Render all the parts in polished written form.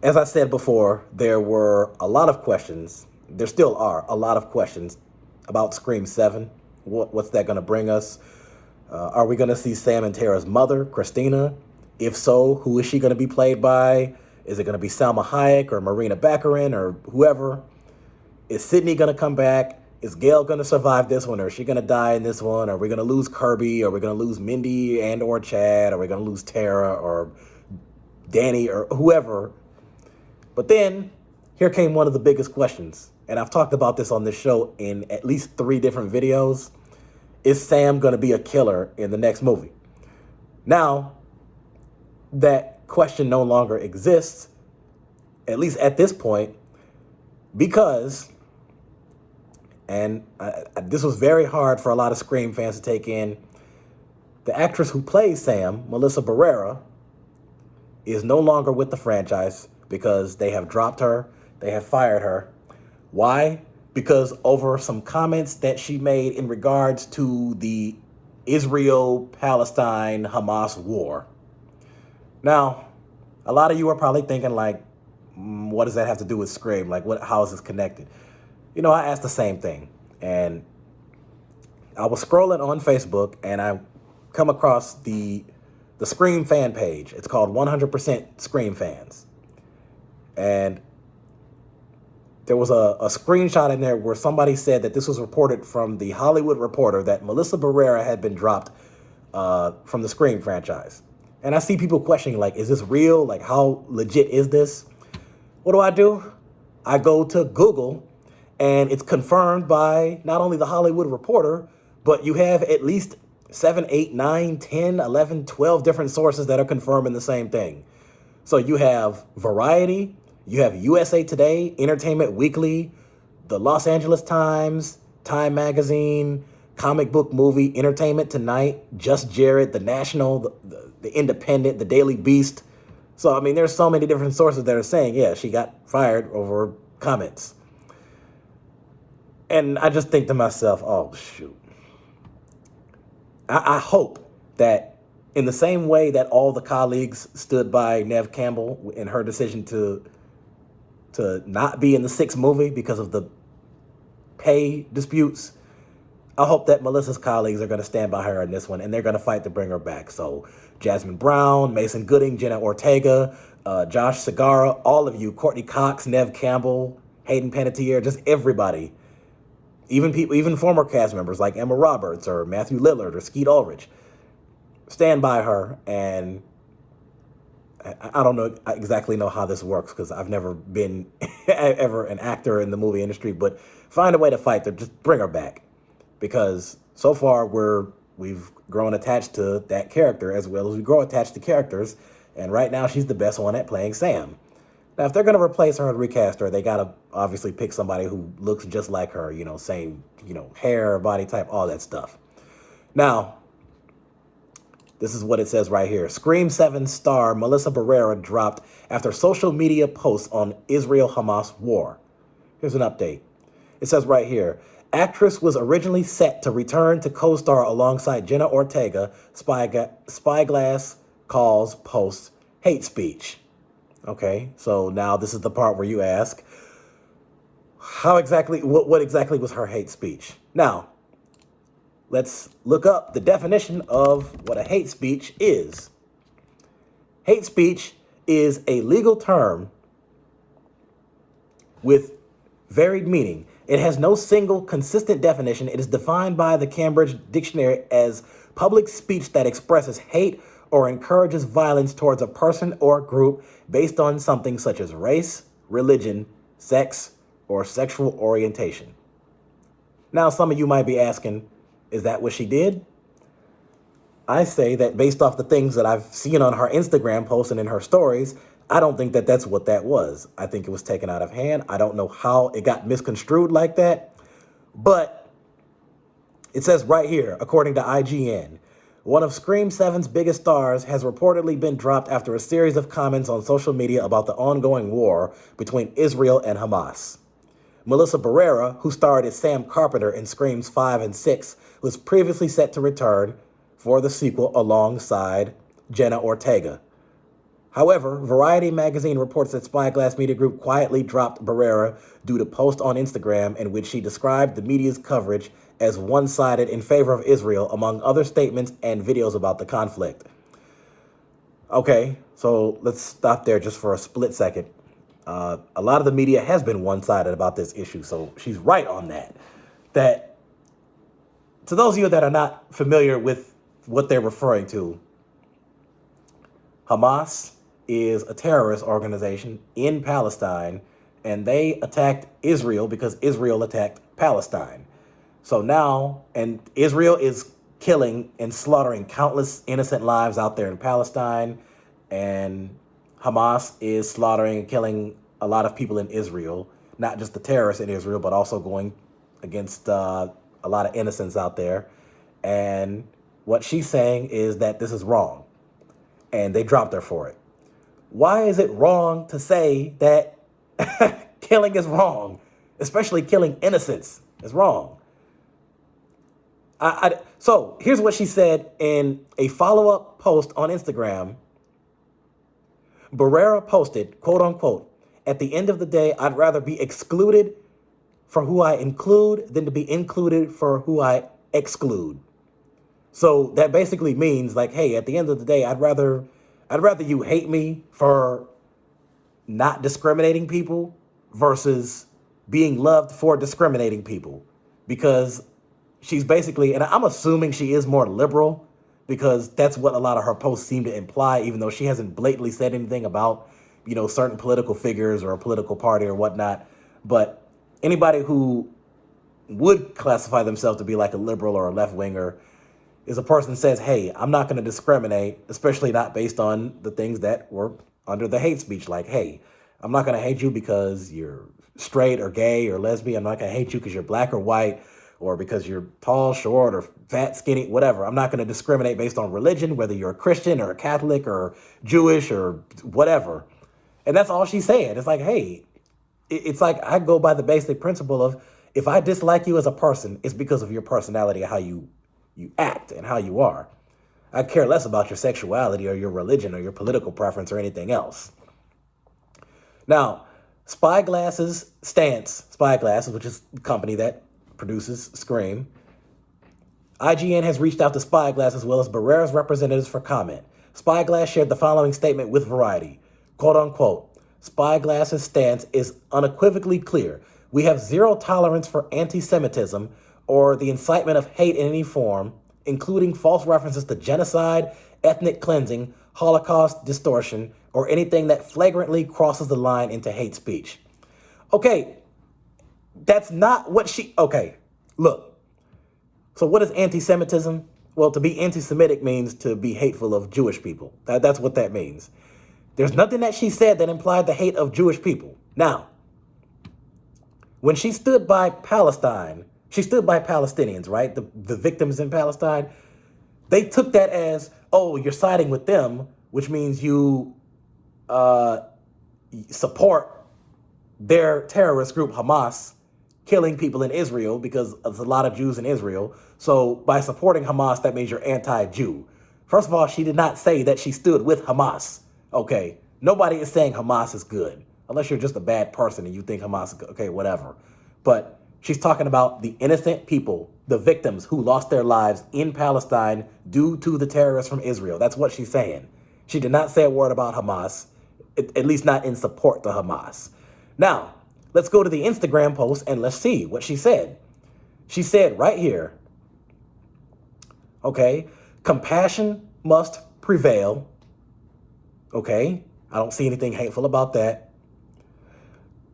As I said before, there were a lot of questions. There still are a lot of questions about Scream 7. What's that going to bring us? Are we going to see Sam and Tara's mother, Christina? If so, who is she going to be played by? Is it going to be Salma Hayek or Marina Baccarin or whoever? Is Sydney going to come back? Is Gail going to survive this one, or is she going to die in this one? Are we going to lose Kirby? Are we going to lose Mindy and or Chad? Are we going to lose Tara or Danny or whoever? But then here came one of the biggest questions, and I've talked about this on this show in at least 3 different videos. Is Sam going to be a killer in the next movie? Now, that question no longer exists, at least at this point, because, and this was very hard for a lot of Scream fans to take in, the actress who plays Sam, Melissa Barrera, is no longer with the franchise because they have dropped her, they have fired her. Why? Because over some comments that she made in regards to the Israel-Palestine-Hamas war. Now, a lot of you are probably thinking like, what does that have to do with Scream? Like, how is this connected? You know, I asked the same thing, and I was scrolling on Facebook, and I come across the Scream fan page. It's called 100% Scream Fans. And there was a screenshot in there where somebody said that this was reported from the Hollywood Reporter that Melissa Barrera had been dropped from the Scream franchise. And I see people questioning, like, is this real? Like, how legit is this? What do? I go to Google, and it's confirmed by not only the Hollywood Reporter, but you have at least 7, 8, 9, 10, 11, 12 different sources that are confirming the same thing. So you have Variety, you have USA Today, Entertainment Weekly, the Los Angeles Times, Time Magazine, Comic Book Movie, Entertainment Tonight, Just Jared, The National, the Independent, The Daily Beast. So, I mean, there's so many different sources that are saying, yeah, she got fired over comments. And I just think to myself, oh, shoot. I hope that in the same way that all the colleagues stood by Neve Campbell in her decision to not be in the 6th movie because of the pay disputes, I hope that Melissa's colleagues are going to stand by her in this one, and they're going to fight to bring her back. So Jasmine Brown, Mason Gooding, Jenna Ortega, Josh Segarra, all of you, Courtney Cox, Neve Campbell, Hayden Panettiere, just everybody. Even former cast members like Emma Roberts or Matthew Lillard or Skeet Ulrich. Stand by her, and I don't exactly know how this works because I've never been ever an actor in the movie industry, but find a way to fight to just bring her back. Because so far we've grown attached to that character as well as we grow attached to characters, and right now she's the best one at playing Sam. Now, if they're going to replace her and recast her, they got to obviously pick somebody who looks just like her, same, hair, body type, all that stuff. Now, this is what it says right here. Scream 7 star Melissa Barrera dropped after social media posts on Israel-Hamas war. Here's an update. It says right here, actress was originally set to return to co-star alongside Jenna Ortega. Spyglass calls post hate speech. Okay, so now this is the part where you ask, what exactly was her hate speech? Now, let's look up the definition of what a hate speech is. Hate speech is a legal term with varied meaning. It has no single consistent definition. It is defined by the Cambridge Dictionary as public speech that expresses hate or encourages violence towards a person or group based on something such as race, religion, sex, or sexual orientation. Now, some of you might be asking, is that what she did? I say that based off the things that I've seen on her Instagram posts and in her stories, I don't think that that's what that was. I think it was taken out of hand. I don't know how it got misconstrued like that, but it says right here, according to IGN, one of Scream 7's biggest stars has reportedly been dropped after a series of comments on social media about the ongoing war between Israel and Hamas. Melissa Barrera, who starred as Sam Carpenter in Screams 5 and 6, was previously set to return for the sequel alongside Jenna Ortega. However, Variety magazine reports that Spyglass Media Group quietly dropped Barrera due to posts on Instagram in which she described the media's coverage as one-sided in favor of Israel, among other statements and videos about the conflict. Okay, so let's stop there just for a split second. A lot of the media has been one-sided about this issue, so she's right on that. That, to those of you that are not familiar with what they're referring to, Hamas is a terrorist organization in Palestine, and they attacked Israel because Israel attacked Palestine. So now, and Israel is killing and slaughtering countless innocent lives out there in Palestine, and Hamas is slaughtering and killing a lot of people in Israel, not just the terrorists in Israel, but also going against a lot of innocents out there. And what she's saying is that this is wrong, and they dropped her for it. Why is it wrong to say that killing is wrong, especially killing innocents is wrong? So here's what she said in a follow-up post on Instagram. Barrera posted, quote unquote, "At the end of the day, I'd rather be excluded for who I include than to be included for who I exclude." So that basically means like, hey, at the end of the day, I'd rather you hate me for not discriminating people versus being loved for discriminating people. Because she's basically, and I'm assuming she is more liberal because that's what a lot of her posts seem to imply, even though she hasn't blatantly said anything about, certain political figures or a political party or whatnot. But anybody who would classify themselves to be like a liberal or a left-winger is a person that says, hey, I'm not going to discriminate, especially not based on the things that were under the hate speech. Like, hey, I'm not going to hate you because you're straight or gay or lesbian. I'm not going to hate you because you're black or white or because you're tall, short, or fat, skinny, whatever. I'm not going to discriminate based on religion, whether you're a Christian or a Catholic or Jewish or whatever. And that's all she's saying. It's like, hey, it's like I go by the basic principle of if I dislike you as a person, it's because of your personality, how you act and how you are. I care less about your sexuality or your religion or your political preference or anything else. Now, Spyglass's stance, Spyglass, which is the company that produces Scream, IGN has reached out to Spyglass as well as Barrera's representatives for comment. Spyglass shared the following statement with Variety, quote unquote, "Spyglass's stance is unequivocally clear. We have zero tolerance for anti-Semitism or the incitement of hate in any form, including false references to genocide, ethnic cleansing, Holocaust distortion, or anything that flagrantly crosses the line into hate speech." Okay, that's not what okay, look. So what is anti-Semitism? Well, to be anti-Semitic means to be hateful of Jewish people. That's what that means. There's nothing that she said that implied the hate of Jewish people. Now, when she stood by Palestine, she stood by Palestinians, right? The victims in Palestine. They took that as, oh, you're siding with them, which means you support their terrorist group, Hamas, killing people in Israel because there's a lot of Jews in Israel. So by supporting Hamas, that means you're anti-Jew. First of all, she did not say that she stood with Hamas. Okay, nobody is saying Hamas is good, unless you're just a bad person and you think Hamas is good. Okay, whatever. But she's talking about the innocent people, the victims who lost their lives in Palestine due to the terrorists from Israel. That's what she's saying. She did not say a word about Hamas, at least not in support to Hamas. Now, let's go to the Instagram post and let's see what she said. She said right here, okay, compassion must prevail. Okay, I don't see anything hateful about that.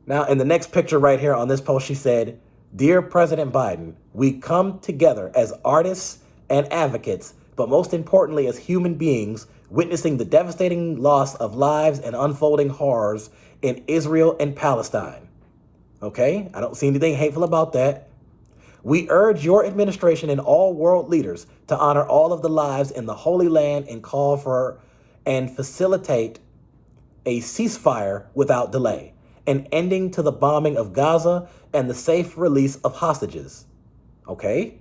Now, in the next picture right here on this post, she said, "Dear President Biden, we come together as artists and advocates, but most importantly as human beings, witnessing the devastating loss of lives and unfolding horrors in Israel and Palestine." Okay, I don't see anything hateful about that. "We urge your administration and all world leaders to honor all of the lives in the Holy Land and call for and facilitate a ceasefire without delay, an ending to the bombing of Gaza and the safe release of hostages." Okay,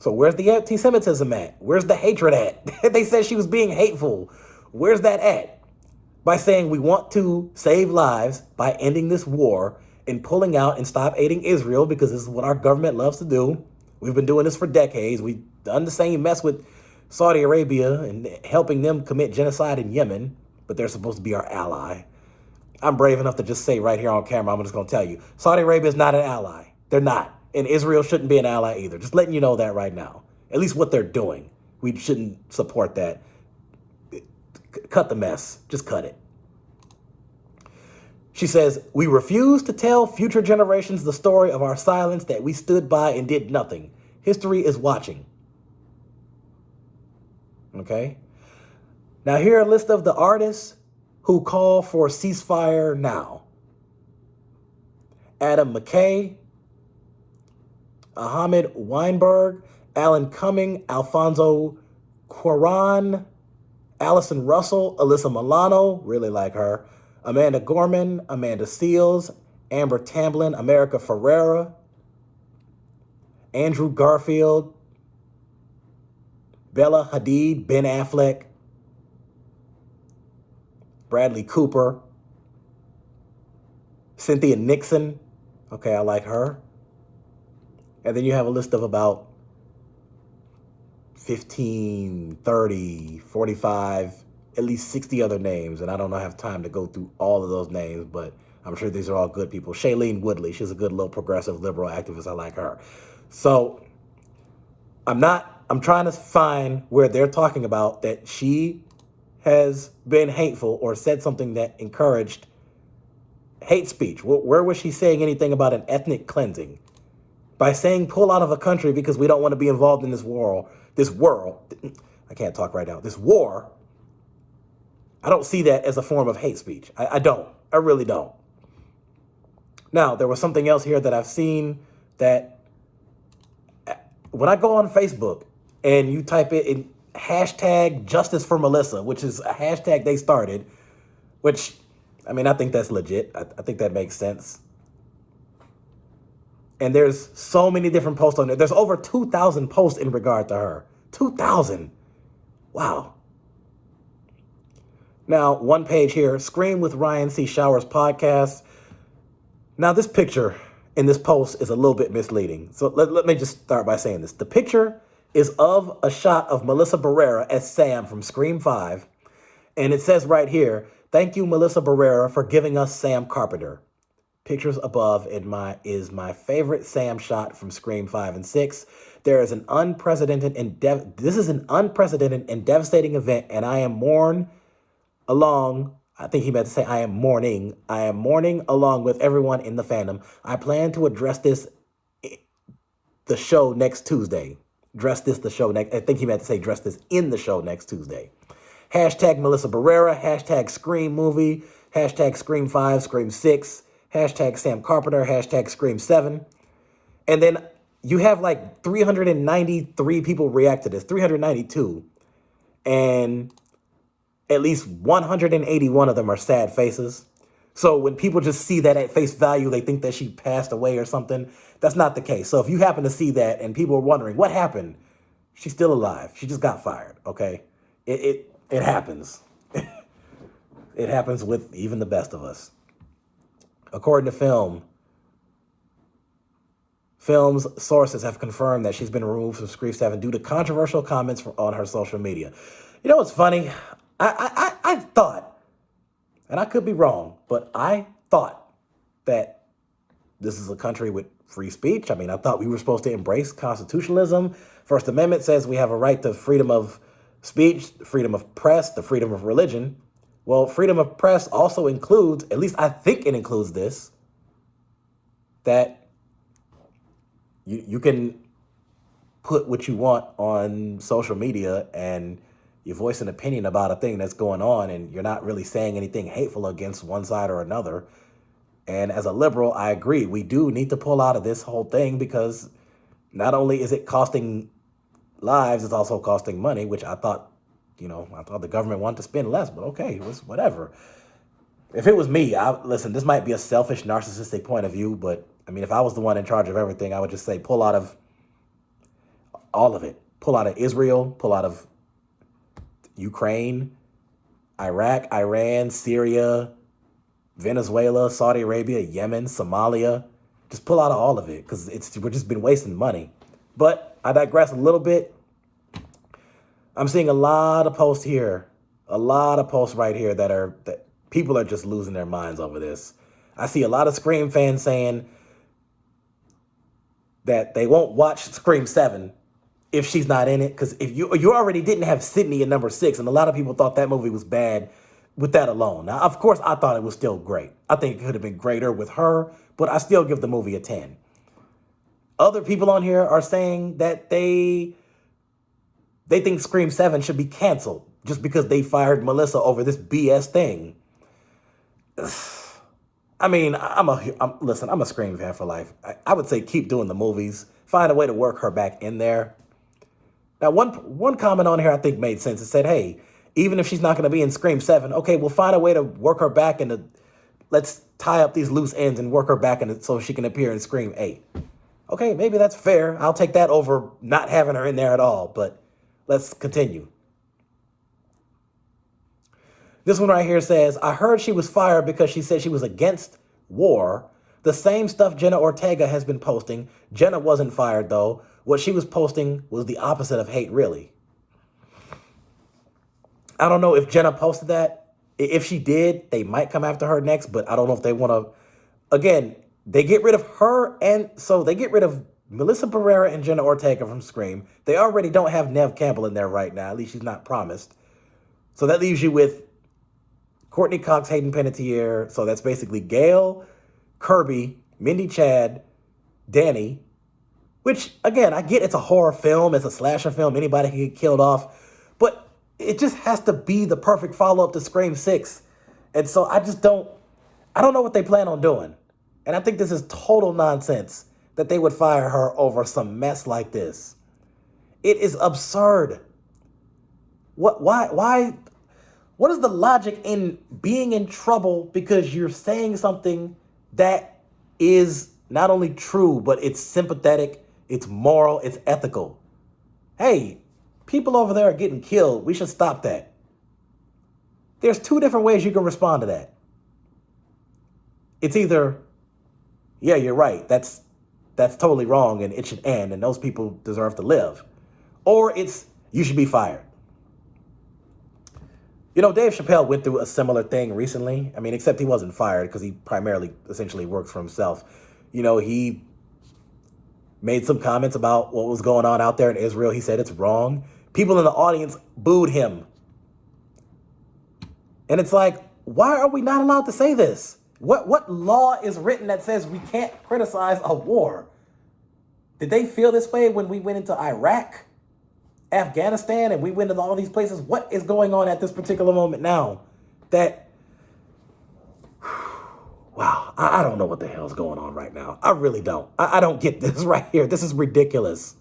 so where's the anti-Semitism at? Where's the hatred at? They said she was being hateful. Where's that at? by saying we want to save lives by ending this war and pulling out and stop aiding Israel because this is what our government loves to do. We've been doing this for decades. We've done the same mess with Saudi Arabia and helping them commit genocide in Yemen, but they're supposed to be our ally. I'm brave enough to just say right here on camera, I'm just going to tell you, Saudi Arabia is not an ally. They're not. And Israel shouldn't be an ally either. Just letting you know that right now. At least what they're doing. We shouldn't support that. Cut the mess. Just cut it. She says, we refuse to tell future generations the story of our silence, that we stood by and did nothing. History is watching. Okay? Now here are a list of the artists who call for ceasefire now. Adam McKay, Ahmed Weinberg, Alan Cumming, Alfonso Cuarón, Allison Russell, Alyssa Milano, really like her, Amanda Gorman, Amanda Seales, Amber Tamblyn, America Ferrera, Andrew Garfield, Bella Hadid, Ben Affleck, Bradley Cooper, Cynthia Nixon. Okay, I like her. And then you have a list of about 15, 30, 45, at least 60 other names. And I don't have time to go through all of those names, but I'm sure these are all good people. Shailene Woodley, she's a good little progressive liberal activist. I like her. So I'm trying to find where they're talking about that she has been hateful or said something that encouraged hate speech. Where was she saying anything about an ethnic cleansing? By saying pull out of a country because we don't want to be involved in this war, I can't talk right now, this war, I don't see that as a form of hate speech. I don't. I really don't. Now, there was something else here that I've seen that when I go on Facebook and you type it in hashtag justice for Melissa, which is a hashtag they started, which, I mean, I think that's legit. I think that makes sense. And there's so many different posts on there. There's over 2,000 posts in regard to her. 2,000. Wow. Now, one page here, Scream with Ryan C. Showers podcast. Now, this picture in this post is a little bit misleading. So let me just start by saying this. The picture is of a shot of Melissa Barrera as Sam from Scream 5. And it says right here, thank you, Melissa Barrera, for giving us Sam Carpenter. Pictures above is my favorite Sam shot from Scream 5 and 6. There is an unprecedented and devastating event, and I am mourning along with everyone in the fandom. I plan to address the show next Tuesday. I think he meant to say dress this in the show next Tuesday. Hashtag Melissa Barrera, hashtag Scream movie, hashtag Scream 5, Scream 6, hashtag Sam Carpenter, hashtag Scream 7. And then you have like 393 people react to this, 392. And at least 181 of them are sad faces. So when people just see that at face value, they think that she passed away or something. That's not the case. So if you happen to see that and people are wondering, what happened? She's still alive. She just got fired, okay? It happens. It happens with even the best of us. According to Film's sources have confirmed that she's been removed from Scream 7 due to controversial comments on her social media. You know what's funny? I thought, and I could be wrong, but I thought that this is a country with free speech. I mean, I thought we were supposed to embrace constitutionalism. First Amendment says we have a right to freedom of speech, freedom of press, the freedom of religion. Well, freedom of press also includes, at least I think it includes this, that you can put what you want on social media and you voice an opinion about a thing that's going on and you're not really saying anything hateful against one side or another. And as a liberal, I agree. We do need to pull out of this whole thing because not only is it costing lives, it's also costing money, which I thought the government wanted to spend less, but okay, it was whatever. If it was me, listen, this might be a selfish, narcissistic point of view, but I mean, if I was the one in charge of everything, I would just say pull out of all of it. Pull out of Israel, pull out of Ukraine, Iraq, Iran, Syria, Venezuela, Saudi Arabia, Yemen, Somalia. Just pull out of all of it because we're just been wasting money. But I digress a little bit. I'm seeing a lot of posts here, a lot of posts right here that people are just losing their minds over this. I see a lot of Scream fans saying that they won't watch Scream 7 if she's not in it, because if you already didn't have Sydney in number 6, and a lot of people thought that movie was bad with that alone. Now, of course, I thought it was still great. I think it could have been greater with her, but I still give the movie a 10. Other people on here are saying that they think Scream 7 should be canceled just because they fired Melissa over this BS thing. I mean, I'm a Scream fan for life. I would say keep doing the movies. Find a way to work her back in there. Now, one comment on here I think made sense. It said, hey, even if she's not going to be in Scream 7, okay, we'll find a way to work her back into, let's tie up these loose ends and work her back in so she can appear in Scream 8. Okay, maybe that's fair. I'll take that over not having her in there at all, but let's continue. This one right here says, I heard she was fired because she said she was against war. The same stuff Jenna Ortega has been posting. Jenna wasn't fired, though. What she was posting was the opposite of hate, really. I don't know if Jenna posted that. If she did, they might come after her next, but I don't know if they want to. Again, they get rid of her, and so they get rid of Melissa Barrera and Jenna Ortega from Scream. They already don't have Neve Campbell in there right now. At least she's not promised. So that leaves you with Courtney Cox, Hayden Panettiere. So that's basically Gail, Kirby, Mindy Chad, Danny, which, again, I get it's a horror film. It's a slasher film. Anybody can get killed off. But it just has to be the perfect follow-up to Scream 6. And so I don't know what they plan on doing. And I think this is total nonsense that they would fire her over some mess like this. It is absurd. Why? What is the logic in being in trouble because you're saying something that is not only true, but it's sympathetic, it's moral, it's ethical? Hey, people over there are getting killed. We should stop that. There's two different ways you can respond to that. It's either, yeah, you're right, that's totally wrong and it should end and those people deserve to live. Or it's, you should be fired. You know, Dave Chappelle went through a similar thing recently. I mean, except he wasn't fired because he primarily essentially works for himself. You know, he made some comments about what was going on out there in Israel. He said it's wrong. People in the audience booed him. And it's like, why are we not allowed to say this? What law is written that says we can't criticize a war? Did they feel this way when we went into Iraq, Afghanistan, and we went into all these places? What is going on at this particular moment now? Wow, I don't know what the hell is going on right now. I really don't. I don't get this right here. This is ridiculous.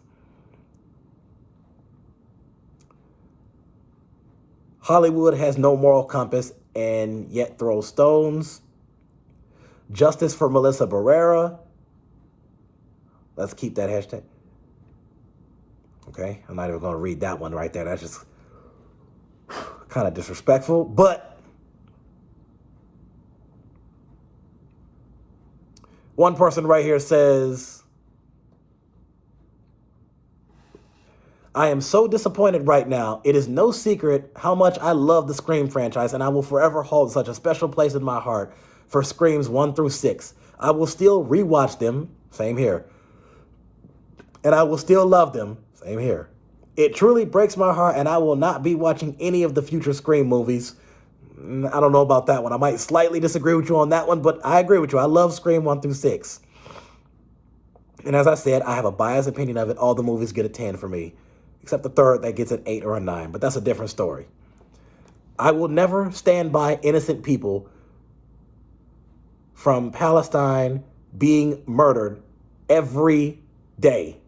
Hollywood has no moral compass and yet throws stones. Justice for Melissa Barrera. Let's keep that hashtag. Okay, I'm not even going to read that one right there. That's just kind of disrespectful. But one person right here says, I am so disappointed right now. It is no secret how much I love the Scream franchise, and I will forever hold such a special place in my heart for Screams 1 through 6. I will still rewatch them. Same here. And I will still love them. Same here. It truly breaks my heart, and I will not be watching any of the future Scream movies. I don't know about that one. I might slightly disagree with you on that one, but I agree with you. I love Scream 1 through 6. And as I said, I have a biased opinion of it. All the movies get a 10 for me, except the third that gets an 8 or a 9, but that's a different story. I will never stand by innocent people from Palestine being murdered every day.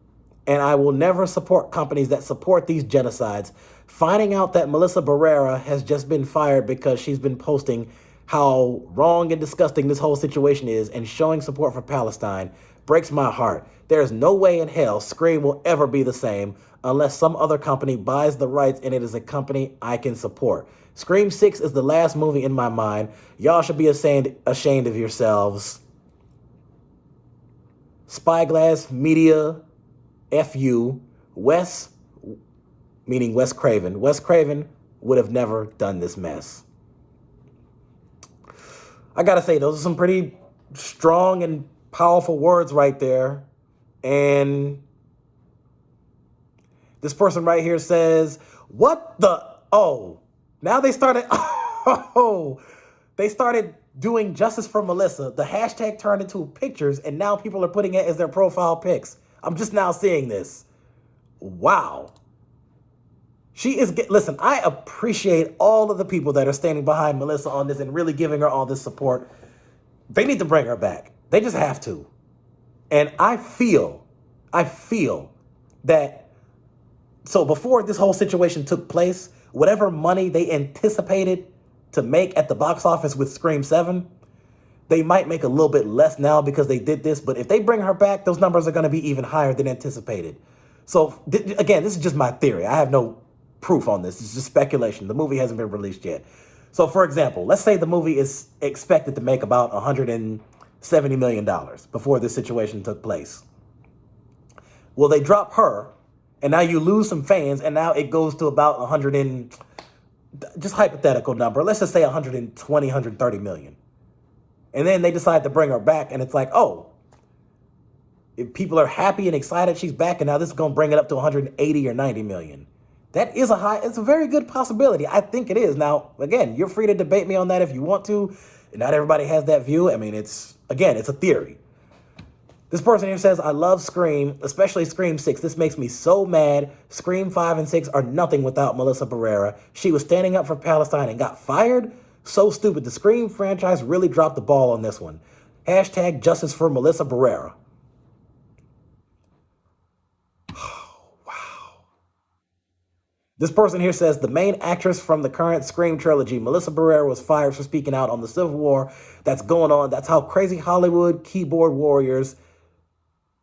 And I will never support companies that support these genocides. Finding out that Melissa Barrera has just been fired because she's been posting how wrong and disgusting this whole situation is and showing support for Palestine breaks my heart. There's no way in hell Scream will ever be the same unless some other company buys the rights and it is a company I can support. Scream 6 is the last movie in my mind. Y'all should be ashamed of yourselves. Spyglass Media, FU, Wes, meaning Wes Craven. Wes Craven would have never done this mess. I gotta say, those are some pretty strong and powerful words right there. And this person right here says, what the, oh, now they started, oh, they started doing Justice for Melissa. The hashtag turned into pictures, and now people are putting it as their profile pics. I'm just now seeing this. Wow. Listen, I appreciate all of the people that are standing behind Melissa on this and really giving her all this support. They need to bring her back. They just have to. And I feel that, so before this whole situation took place, whatever money they anticipated to make at the box office with Scream 7, they might make a little bit less now because they did this. But if they bring her back, those numbers are going to be even higher than anticipated. So again, this is just my theory. I have no proof on this. It's just speculation. The movie hasn't been released yet. So for example, let's say the movie is expected to make about $170 million before this situation took place. Well, they drop her, and now you lose some fans, and now it goes to about 100 and, just hypothetical number, let's just say 120, 130 million. And then they decide to bring her back, and it's like, oh, if people are happy and excited she's back, and now this is going to bring it up to 180 or 90 million. That is it's a very good possibility. I think it is. Now, again, you're free to debate me on that if you want to. Not everybody has that view. I mean, it's a theory. This person here says, I love Scream, especially Scream 6. This makes me so mad. Scream 5 and 6 are nothing without Melissa Barrera. She was standing up for Palestine and got fired? So stupid. The Scream franchise really dropped the ball on this one. Hashtag justice for Melissa Barrera. This person here says, the main actress from the current Scream trilogy, Melissa Barrera, was fired for speaking out on the civil war that's going on. That's how crazy Hollywood keyboard warriors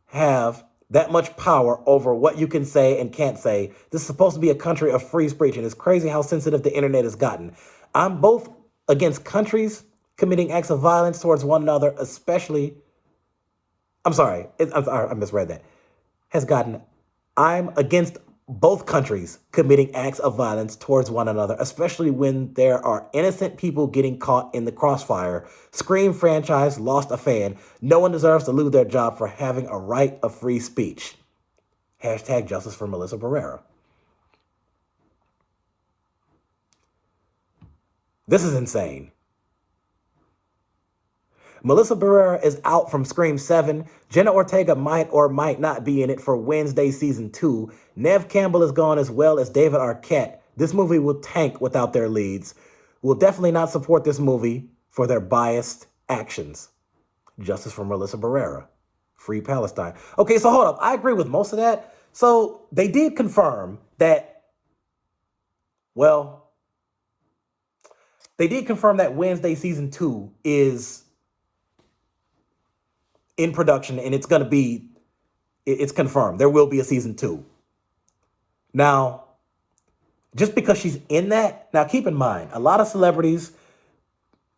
have that much power over what you can say and can't say. This is supposed to be a country of free speech, and it's crazy how sensitive the internet has gotten. I'm both against countries committing acts of violence towards one another, especially, I misread that. I'm against both countries committing acts of violence towards one another, especially when there are innocent people getting caught in the crossfire. Scream franchise lost a fan. No one deserves to lose their job for having a right of free speech. Hashtag justice for Melissa Barrera. This is insane. Melissa Barrera is out from Scream 7. Jenna Ortega might or might not be in it for Wednesday Season 2. Neve Campbell is gone as well as David Arquette. This movie will tank without their leads. We'll definitely not support this movie for their biased actions. Justice for Melissa Barrera. Free Palestine. Okay, so hold up. I agree with most of that. So they did confirm that, Wednesday Season 2 is in production, and it's confirmed. There will be a Season 2. Now, just because she's in that, now keep in mind, a lot of celebrities,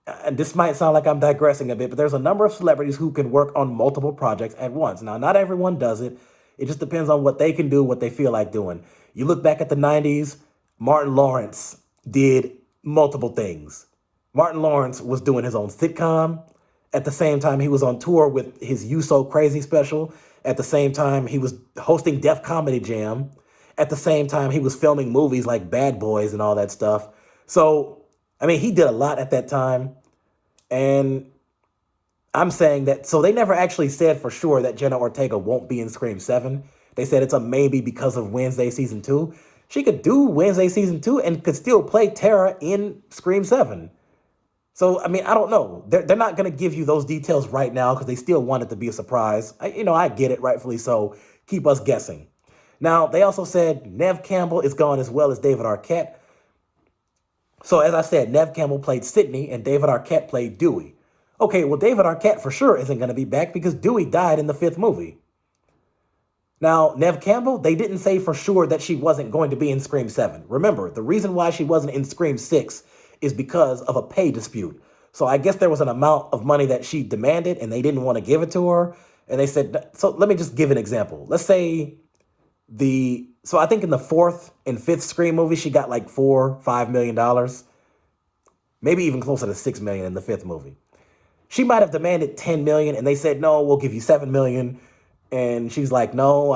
and this might sound like I'm digressing a bit, but there's a number of celebrities who can work on multiple projects at once. Now, not everyone does it. It just depends on what they can do, what they feel like doing. You look back at the 90s, Martin Lawrence did multiple things. Martin Lawrence was doing his own sitcom. At the same time, he was on tour with his You So Crazy special. At the same time, he was hosting Def Comedy Jam. At the same time, he was filming movies like Bad Boys and all that stuff. So, I mean, he did a lot at that time. And I'm saying that, so they never actually said for sure that Jenna Ortega won't be in Scream 7. They said it's a maybe because of Wednesday Season 2. She could do Wednesday Season 2 and could still play Tara in Scream 7. So, I mean, I don't know. They're not going to give you those details right now because they still want it to be a surprise. I get it, rightfully so. Keep us guessing. Now, they also said Neve Campbell is gone as well as David Arquette. So, as I said, Neve Campbell played Sydney and David Arquette played Dewey. Okay, well, David Arquette for sure isn't going to be back because Dewey died in the fifth movie. Now, Nev Campbell, they didn't say for sure that she wasn't going to be in Scream 7. Remember, the reason why she wasn't in Scream 6 is because of a pay dispute. So I guess there was an amount of money that she demanded and they didn't want to give it to her. And they said, so let me just give an example. Let's say so I think in the fourth and fifth Scream movie, she got like $4-5 million, maybe even closer to $6 million in the fifth movie. She might have demanded 10 million and they said, no, we'll give you 7 million. And she's like, no,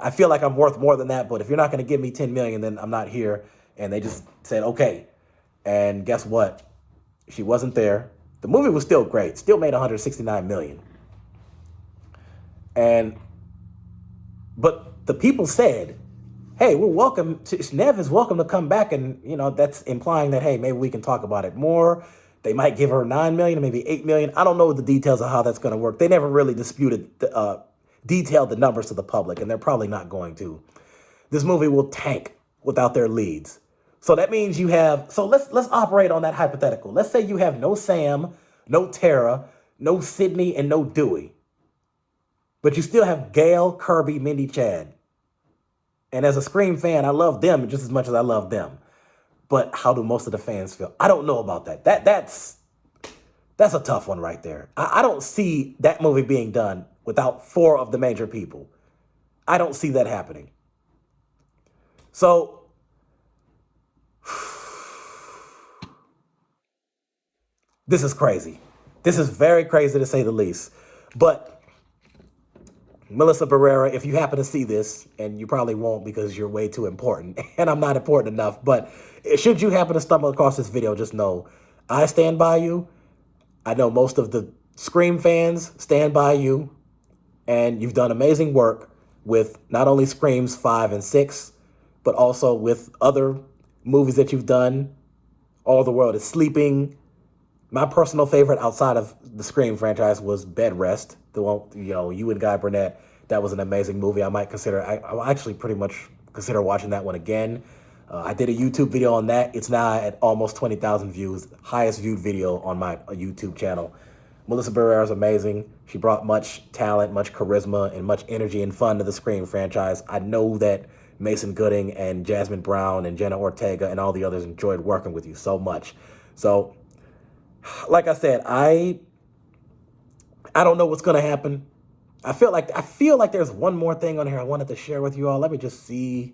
I feel like I'm worth more than that. But if you're not going to give me 10 million, then I'm not here. And they just said, okay. And guess what? She wasn't there. The movie was still great. Still made 169 million. But the people said, hey, Nev is welcome to come back. And, that's implying that, hey, maybe we can talk about it more. They might give her 9 million, maybe 8 million. I don't know the details of how that's going to work. They never really detailed the numbers to the public, and they're probably not going to. This movie will tank without their leads. So that means let's operate on that hypothetical. Let's say you have no Sam, no Tara, no Sydney, and no Dewey. But you still have Gail, Kirby, Mindy, Chad. And as a Scream fan, I love them just as much as I love them. But how do most of the fans feel? I don't know about that. That's a tough one right there. I don't see that movie being done without 4 of the major people. I don't see that happening. So, this is crazy. This is very crazy to say the least. But Melissa Barrera, if you happen to see this, and you probably won't because you're way too important, and I'm not important enough, but should you happen to stumble across this video, just know I stand by you. I know most of the Scream fans stand by you, and you've done amazing work with not only Screams 5 and 6, but also with other movies that you've done. All the World is Sleeping. My personal favorite outside of the Scream franchise was Bed Rest, the one, you and Guy Burnett. That was an amazing movie. I actually pretty much consider watching that one again. I did a YouTube video on that. It's now at almost 20,000 views, highest viewed video on my YouTube channel. Melissa Barrera is amazing. She brought much talent, much charisma, and much energy and fun to the Scream franchise. I know that Mason Gooding and Jasmine Brown and Jenna Ortega and all the others enjoyed working with you so much. So, like I said, I don't know what's going to happen. I feel like there's one more thing on here I wanted to share with you all. Let me just see.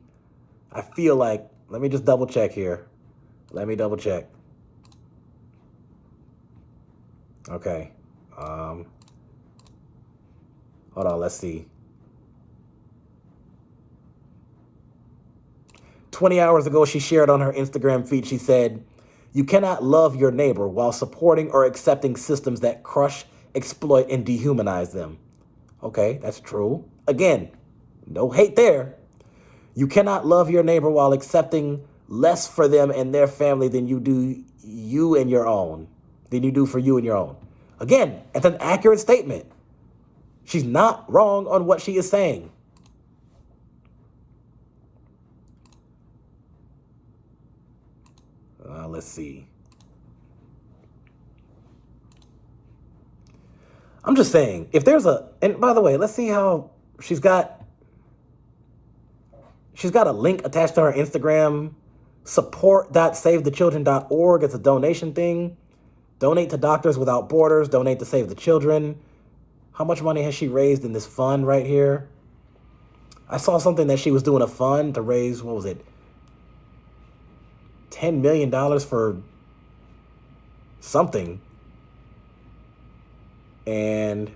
Let me just double check here. Let me double check. Okay. Hold on, let's see. 20 hours ago, she shared on her Instagram feed, she said, "You cannot love your neighbor while supporting or accepting systems that crush, exploit, and dehumanize them." Okay, that's true. Again, no hate there. You cannot love your neighbor while accepting less for them and their family than you do for you and your own. Again, it's an accurate statement. She's not wrong on what she is saying. Let's see. I'm just saying, if there's and by the way, let's see how she's got a link attached to her Instagram, support.savethechildren.org. It's a donation thing. Donate to Doctors Without Borders, donate to Save the Children. How much money has she raised in this fund right here? I saw something that she was doing a fund to raise, what was it? $10 million for something. And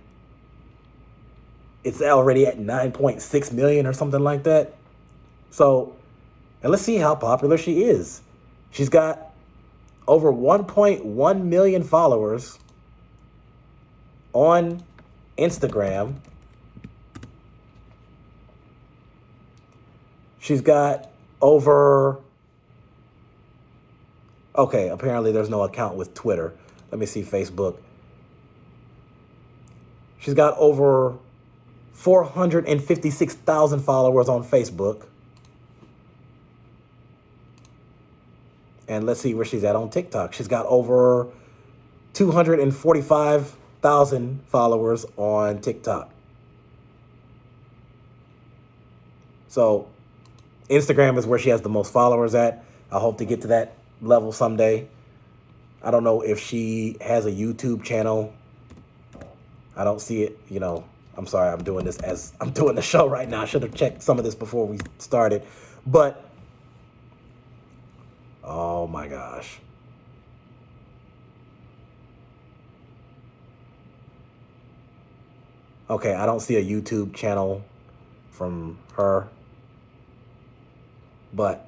it's already at 9.6 million or something like that. So, and let's see how popular she is. She's got over 1.1 million followers on Instagram. She's got over, okay, apparently there's no account with Twitter. Let me see Facebook. She's got over 456,000 followers on Facebook. And let's see where she's at on TikTok. She's got over 245,000 followers on TikTok. So Instagram is where she has the most followers at. I hope to get to that level someday. I don't know if she has a YouTube channel. I don't see it, you know. I'm sorry, I'm doing this as I'm doing the show right now. I should have checked some of this before we started. But, oh my gosh. Okay, I don't see a YouTube channel from her. But,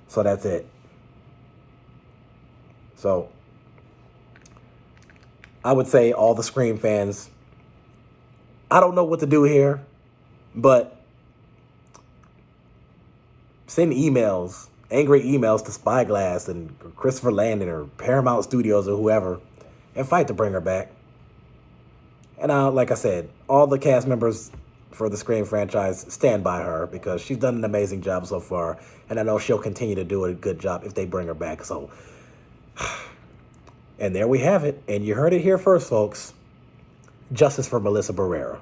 so that's it. So, I would say all the Scream fans, I don't know what to do here, but send emails, angry emails to Spyglass and Christopher Landon or Paramount Studios or whoever, and fight to bring her back. And like I said, all the cast members for the Scream franchise stand by her because she's done an amazing job so far, and I know she'll continue to do a good job if they bring her back. So, and there we have it. And you heard it here first, folks. Justice for Melissa Barrera.